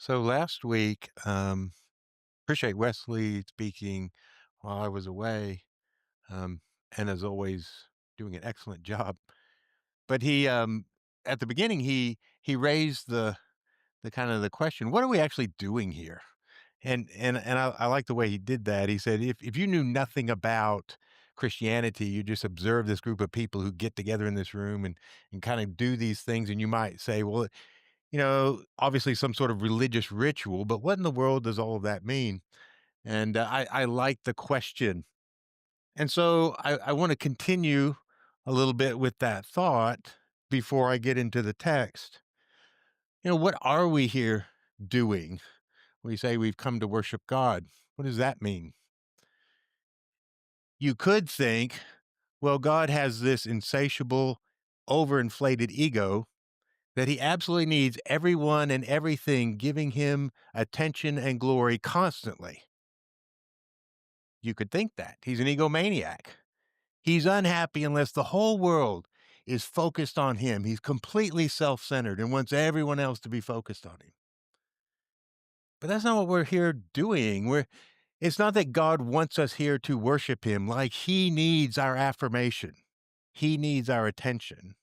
So last week, appreciate Wesley speaking while I was away, um, and as always, doing an excellent job. But at the beginning, he raised the kind of the question, "What are we actually doing here?" And I like the way he did that. He said, "If you knew nothing about Christianity, you just observe this group of people who get together in this room and kind of do these things, and you might say, well, obviously some sort of religious ritual, but what in the world does all of that mean?" And I like the question. And so I want to continue a little bit with that thought before I get into the text. What are we here doing? We say we've come to worship God. What does that mean? You could think, well, God has this insatiable, overinflated ego that he absolutely needs everyone and everything giving him attention and glory constantly. You could think that. He's an egomaniac. He's unhappy unless the whole world is focused on him. He's completely self centered and wants everyone else to be focused on him. But that's not what we're here doing. It's not that God wants us here to worship him like he needs our affirmation. He needs our attention.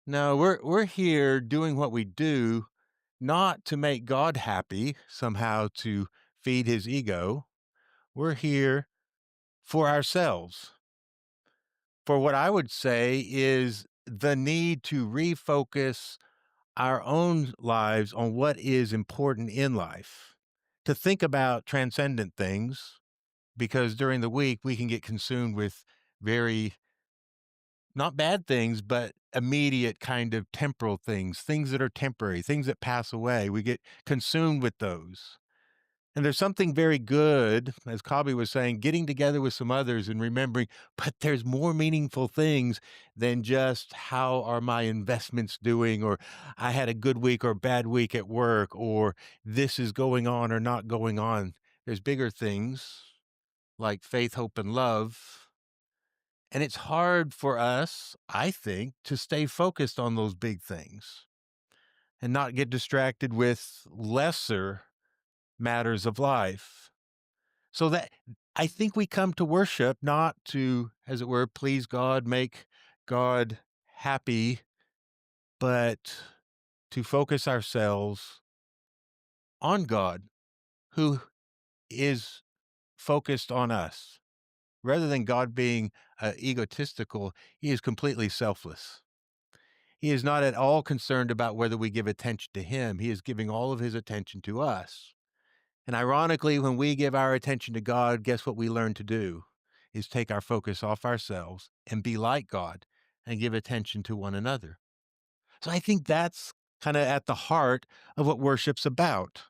No, we're here doing what we do not to make God happy, somehow to feed his ego. We're here for ourselves, for what I would say is the need to refocus our own lives on what is important in life, to think about transcendent things, because during the week we can get consumed with very not bad things, but immediate kind of temporal things, things that are temporary, things that pass away. We get consumed with those. And there's something very good, as Cobby was saying, getting together with some others and remembering, but there's more meaningful things than just how are my investments doing, or I had a good week or bad week at work, or this is going on or not going on. There's bigger things like faith, hope, and love. And it's hard for us, I think, to stay focused on those big things and not get distracted with lesser matters of life. So that I think we come to worship not to, as it were, please God, make God happy, but to focus ourselves on God, who is focused on us. Rather than God being egotistical, he is completely selfless. He is not at all concerned about whether we give attention to him. He is giving all of his attention to us. And ironically, when we give our attention to God, guess what we learn to do? Is take our focus off ourselves and be like God and give attention to one another. So I think that's kind of at the heart of what worship's about.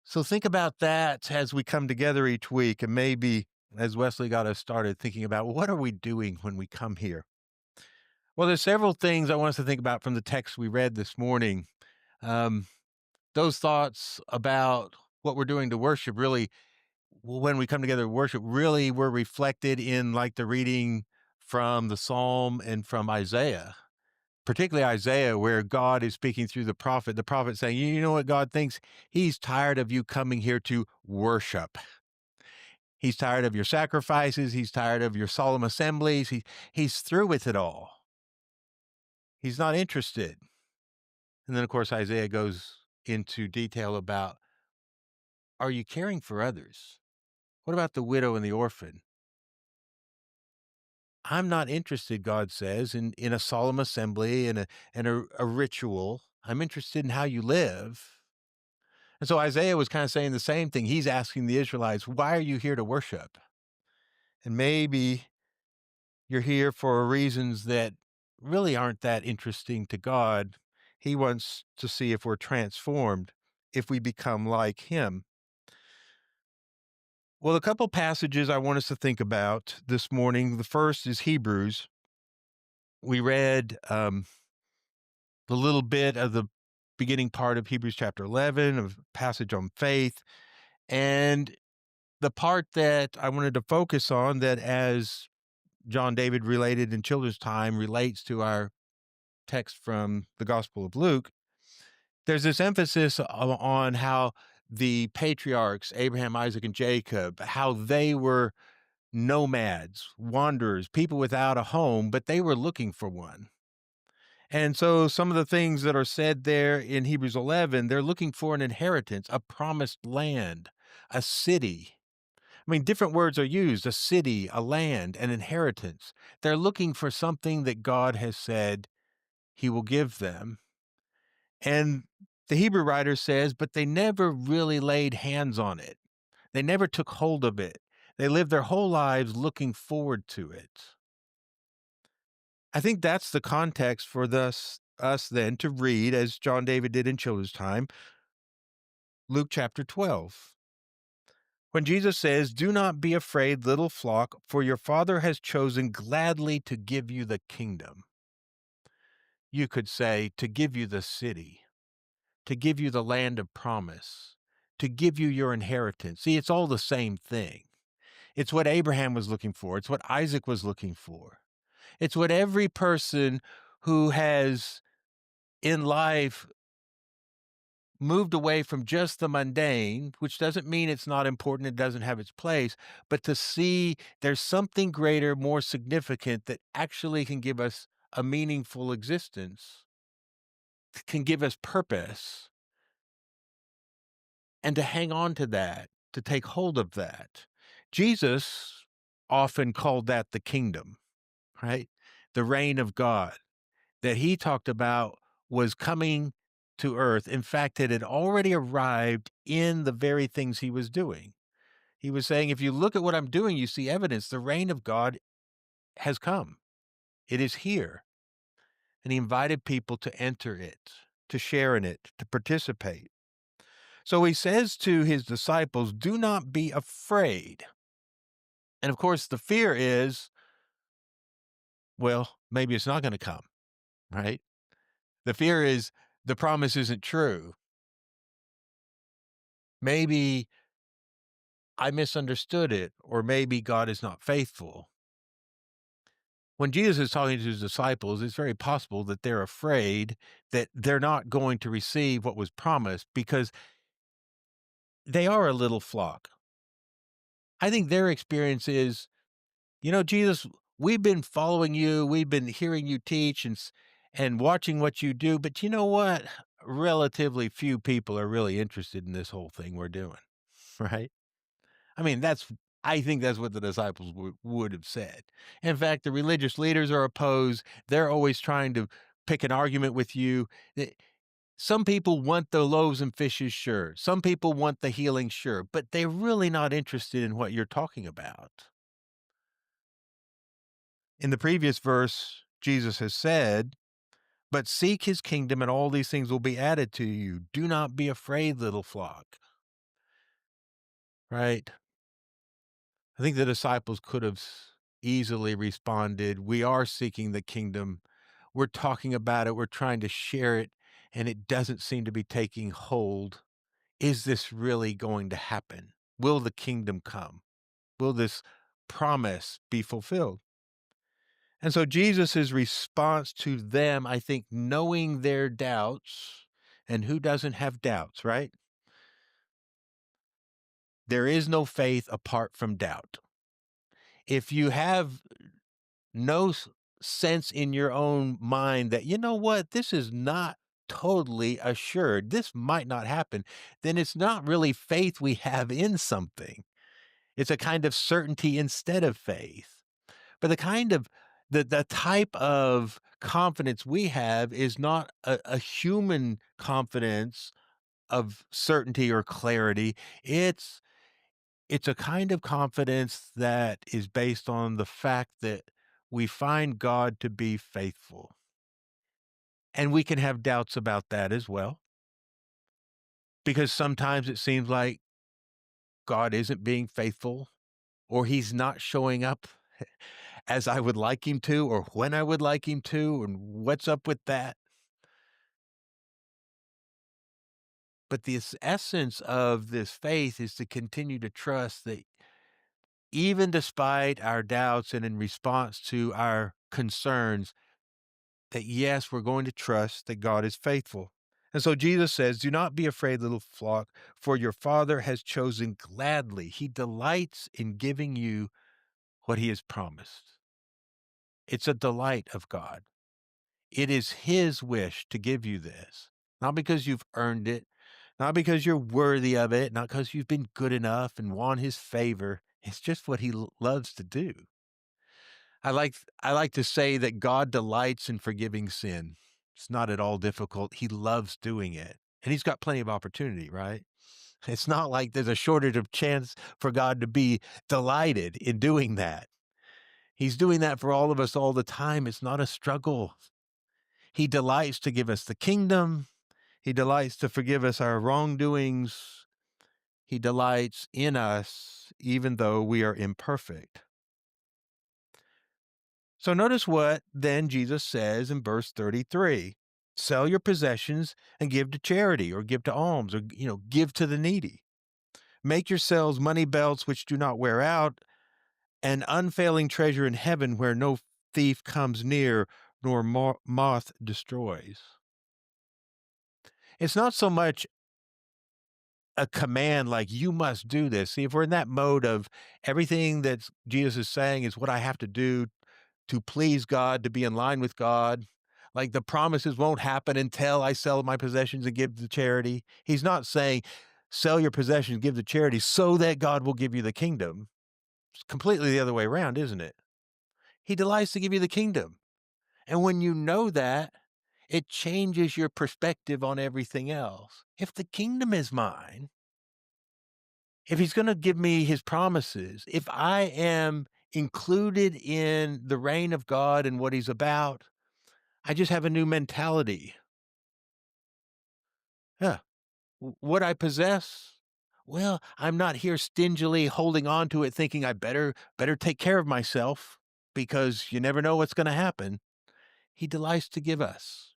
So think about that as we come together each week and maybe as Wesley got us started thinking about what are we doing when we come here? Well, there's several things I want us to think about from the text we read this morning. Um, those thoughts about what we're doing to worship really when we come together to worship really were reflected in like the reading from the Psalm and from Isaiah, particularly Isaiah, where God is speaking through the prophet saying, you know what God thinks? He's tired of you coming here to worship. He's tired of your sacrifices. He's tired of your solemn assemblies. He's through with it all. He's not interested. And then, of course, Isaiah goes into detail about, are you caring for others? What about the widow and the orphan? I'm not interested, God says, in a solemn assembly and a ritual. I'm interested in how you live. And so Isaiah was kind of saying the same thing. He's asking the Israelites, why are you here to worship? And maybe you're here for reasons that really aren't that interesting to God. He wants to see if we're transformed, if we become like him. Well, a couple passages I want us to think about this morning. The first is Hebrews. We read the little bit of the beginning part of Hebrews chapter 11, of passage on faith. And the part that I wanted to focus on, that as John David related in Children's Time relates to our text from the Gospel of Luke, There's this emphasis on how the patriarchs, Abraham, Isaac, and Jacob, how they were nomads, wanderers, people without a home, but they were looking for one. And so some of the things that are said there in Hebrews 11, they're looking for an inheritance, a promised land, a city. I mean, different words are used: a city, a land, an inheritance. They're looking for something that God has said he will give them. And the Hebrew writer says, but they never really laid hands on it. They never took hold of it. They lived their whole lives looking forward to it. I think that's the context for us then to read, as John David did in children's time, Luke chapter 12. When Jesus says, "Do not be afraid, little flock, for your Father has chosen gladly to give you the kingdom." You could say, to give you the city, to give you the land of promise, to give you your inheritance. See, it's all the same thing. It's what Abraham was looking for. It's what Isaac was looking for. It's what every person who has in life moved away from just the mundane, which doesn't mean it's not important, it doesn't have its place, but to see there's something greater, more significant that actually can give us a meaningful existence, can give us purpose, and to hang on to that, to take hold of that. Jesus often called that the kingdom, right? The reign of God that he talked about was coming to earth. In fact, it had already arrived in the very things he was doing. He was saying, if you look at what I'm doing, you see evidence. The reign of God has come, it is here. And he invited people to enter it, to share in it, to participate. So he says to his disciples, do not be afraid. And of course, the fear is, well, maybe it's not going to come, right? The fear is the promise isn't true. Maybe I misunderstood it, or maybe God is not faithful. When Jesus is talking to his disciples, it's very possible that they're afraid that they're not going to receive what was promised because they are a little flock. I think their experience is, Jesus, we've been following you, we've been hearing you teach and watching what you do, but you know what? Relatively few people are really interested in this whole thing we're doing, right? I mean, I think that's what the disciples would have said. In fact, the religious leaders are opposed. They're always trying to pick an argument with you. Some people want the loaves and fishes, sure. Some people want the healing, sure, but they're really not interested in what you're talking about. In the previous verse, Jesus has said, but seek his kingdom and all these things will be added to you. Do not be afraid, little flock. Right? I think the disciples could have easily responded, we are seeking the kingdom. We're talking about it. We're trying to share it, and it doesn't seem to be taking hold. Is this really going to happen? Will the kingdom come? Will this promise be fulfilled? And so Jesus' response to them, I think, knowing their doubts, and who doesn't have doubts, right? There is no faith apart from doubt. If you have no sense in your own mind that, you know what, this is not totally assured, this might not happen, then it's not really faith we have in something. It's a kind of certainty instead of faith. But the type of confidence we have is not a human confidence of certainty or clarity. It's a kind of confidence that is based on the fact that we find God to be faithful. And we can have doubts about that as well, because sometimes it seems like God isn't being faithful or he's not showing up as I would like him to or when I would like him to, and what's up with that? But the essence of this faith is to continue to trust that even despite our doubts and in response to our concerns, that yes, we're going to trust that God is faithful. And so Jesus says, "Do not be afraid, little flock, for your Father has chosen gladly. He delights in giving you what he has promised." It's a delight of God. It is his wish to give you this, not because you've earned it, not because you're worthy of it, not because you've been good enough and won his favor. It's just what he loves to do. I like to say that God delights in forgiving sin. It's not at all difficult. He loves doing it. And he's got plenty of opportunity, right? It's not like there's a shortage of chance for God to be delighted in doing that. He's doing that for all of us all the time. It's not a struggle. He delights to give us the kingdom. He delights to forgive us our wrongdoings. He delights in us, even though we are imperfect. So notice what then Jesus says in verse 33. Sell your possessions and give to charity or give to alms or, give to the needy. Make yourselves money belts which do not wear out, an unfailing treasure in heaven where no thief comes near nor moth destroys. It's not so much a command like you must do this. See, if we're in that mode of everything that Jesus is saying is what I have to do to please God, to be in line with God, like the promises won't happen until I sell my possessions and give to charity. He's not saying sell your possessions, give to charity so that God will give you the kingdom. It's completely the other way around, isn't it? He delights to give you the kingdom. And when you know that, it changes your perspective on everything else. If the kingdom is mine, if he's going to give me his promises, if I am included in the reign of God and what he's about, I just have a new mentality. Yeah. What I possess, well, I'm not here stingily holding on to it thinking I better take care of myself because you never know what's going to happen. He delights to give us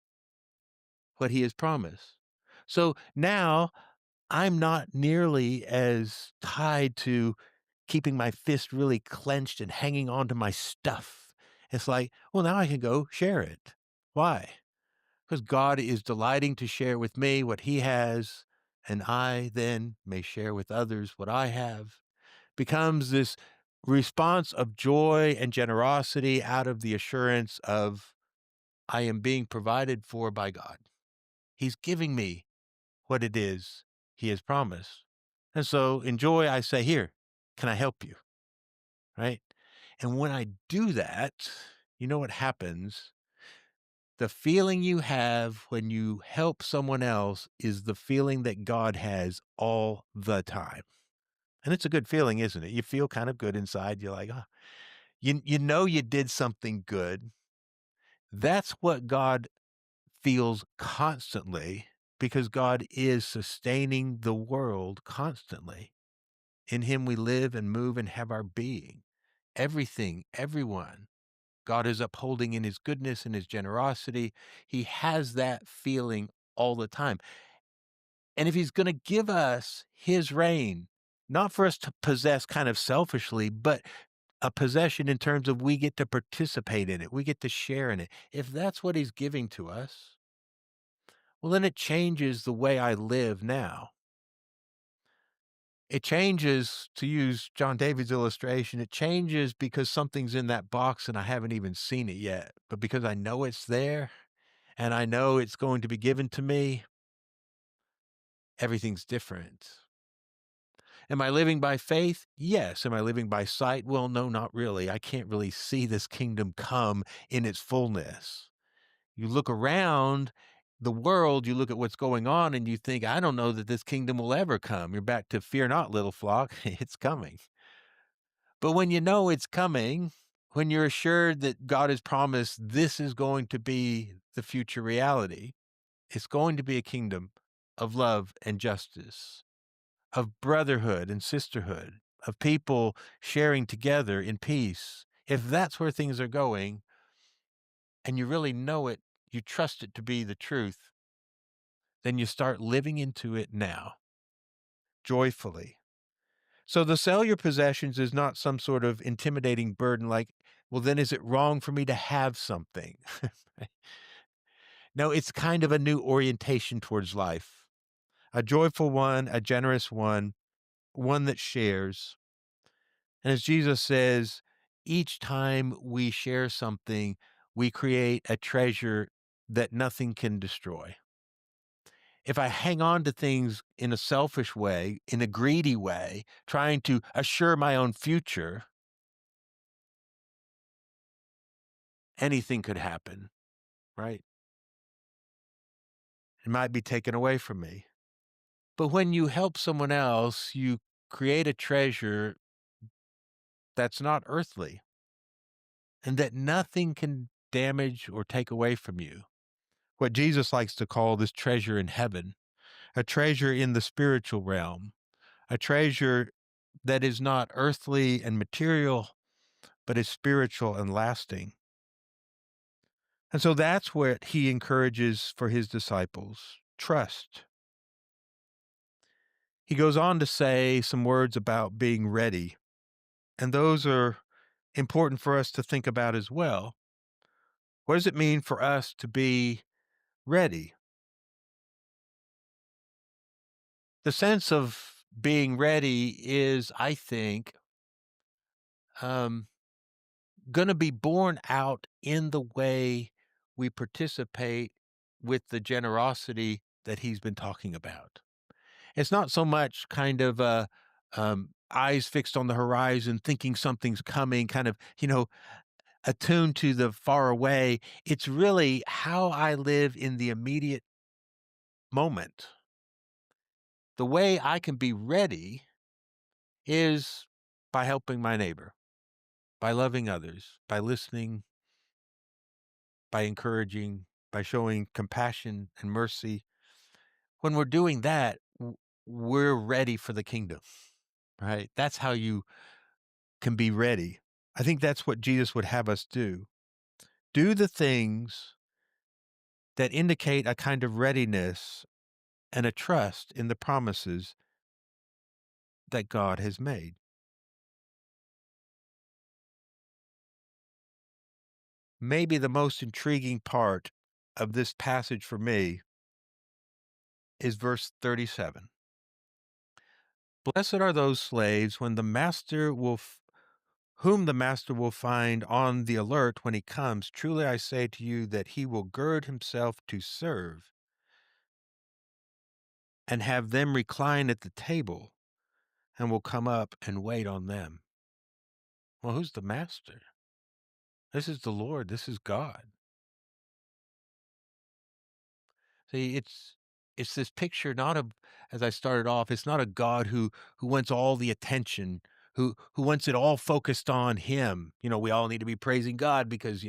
what he has promised. So now I'm not nearly as tied to keeping my fist really clenched and hanging on to my stuff. It's like, well, now I can go share it. Why? Because God is delighting to share with me what he has, and I then may share with others what I have. Becomes this response of joy and generosity out of the assurance of I am being provided for by God. He's giving me what it is he has promised. And so in joy, I say, here, can I help you? Right? And when I do that, you know what happens? The feeling you have when you help someone else is the feeling that God has all the time. And it's a good feeling, isn't it? You feel kind of good inside. You're like, oh, you know you did something good. That's what God feels constantly because God is sustaining the world constantly. In him we live and move and have our being. Everything, everyone, God is upholding in his goodness and his generosity. He has that feeling all the time. And if he's going to give us his reign, not for us to possess kind of selfishly, but a possession in terms of we get to participate in it, we get to share in it. If that's what he's giving to us, well, then it changes the way I live now. It changes, to use John David's illustration, it changes because something's in that box and I haven't even seen it yet. But because I know it's there and I know it's going to be given to me, everything's different. Am I living by faith? Yes. Am I living by sight? Well, no, not really. I can't really see this kingdom come in its fullness. You look around the world, you look at what's going on, and you think, I don't know that this kingdom will ever come. You're back to fear not, little flock. It's coming. But when you know it's coming, when you're assured that God has promised this is going to be the future reality, it's going to be a kingdom of love and justice, of brotherhood and sisterhood, of people sharing together in peace. If that's where things are going and you really know it, you trust it to be the truth, then you start living into it now, joyfully. So the sell your possessions is not some sort of intimidating burden like, well, then is it wrong for me to have something? No, it's kind of a new orientation towards life, a joyful one, a generous one that shares. And as Jesus says, each time we share something, we create a treasure that nothing can destroy. If I hang on to things in a selfish way, in a greedy way, trying to assure my own future, anything could happen, right? It might be taken away from me. But when you help someone else, you create a treasure that's not earthly and that nothing can damage or take away from you. What Jesus likes to call this treasure in heaven, a treasure in the spiritual realm, a treasure that is not earthly and material, but is spiritual and lasting. And so that's what he encourages for his disciples trust. He goes on to say some words about being ready, and those are important for us to think about as well. What does it mean for us to be ready? The sense of being ready is, I think, um, going to be borne out in the way we participate with the generosity that he's been talking about. It's not so much kind of eyes fixed on the horizon, thinking something's coming, kind of, attuned to the far away. It's really how I live in the immediate moment. The way I can be ready is by helping my neighbor, by loving others, by listening, by encouraging, by showing compassion and mercy. When we're doing that, we're ready for the kingdom, right? That's how you can be ready. I think that's what Jesus would have us do. Do the things that indicate a kind of readiness and a trust in the promises that God has made. Maybe the most intriguing part of this passage for me is verse 37. Blessed are those slaves when the master will whom the master will find on the alert when he comes. Truly I say to you that he will gird himself to serve and have them recline at the table and will come up and wait on them. Well, who's the master? This is the Lord. This is God. See, it's this picture not of, as I started off, it's not a God who wants all the attention, who wants it all focused on him. We all need to be praising God because,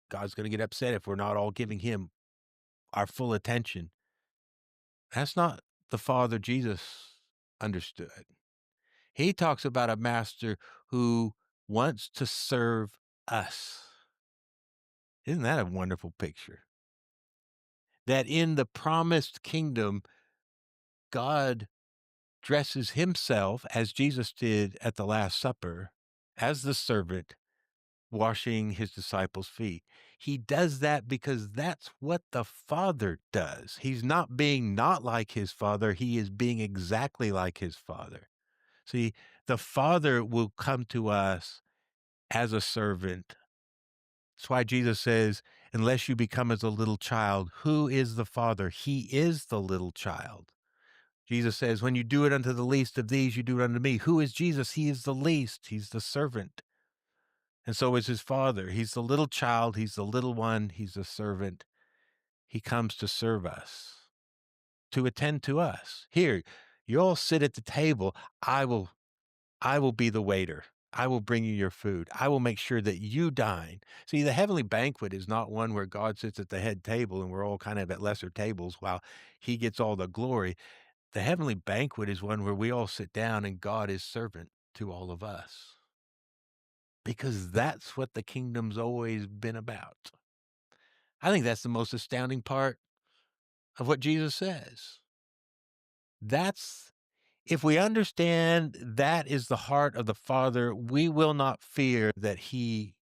God's going to get upset if we're not all giving him our full attention. That's not the Father Jesus understood. He talks about a master who wants to serve us. Isn't that a wonderful picture? That in the promised kingdom, God dresses himself, as Jesus did at the Last Supper, as the servant washing his disciples' feet. He does that because that's what the Father does. He's not being not like his Father, he is being exactly like his Father. See, the Father will come to us as a servant. That's why Jesus says, unless you become as a little child, who is the Father? He is the little child. Jesus says, when you do it unto the least of these, you do it unto me. Who is Jesus? He is the least. He's the servant. And so is his Father. He's the little child. He's the little one. He's the servant. He comes to serve us, to attend to us. Here, you all sit at the table. I will be the waiter. I will bring you your food. I will make sure that you dine. See, the heavenly banquet is not one where God sits at the head table and we're all kind of at lesser tables while he gets all the glory. The heavenly banquet is one where we all sit down and God is servant to all of us. Because that's what the kingdom's always been about. I think that's the most astounding part of what Jesus says. That's If we understand that is the heart of the Father, we will not fear that he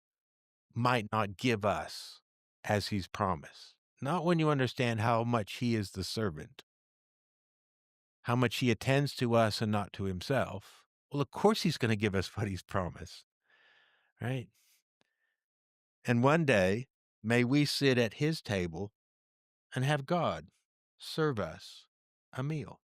might not give us as he's promised. not when you understand how much he is the servant, how much he attends to us and not to himself. Well, of course he's going to give us what he's promised, right? And one day, may we sit at his table and have God serve us a meal.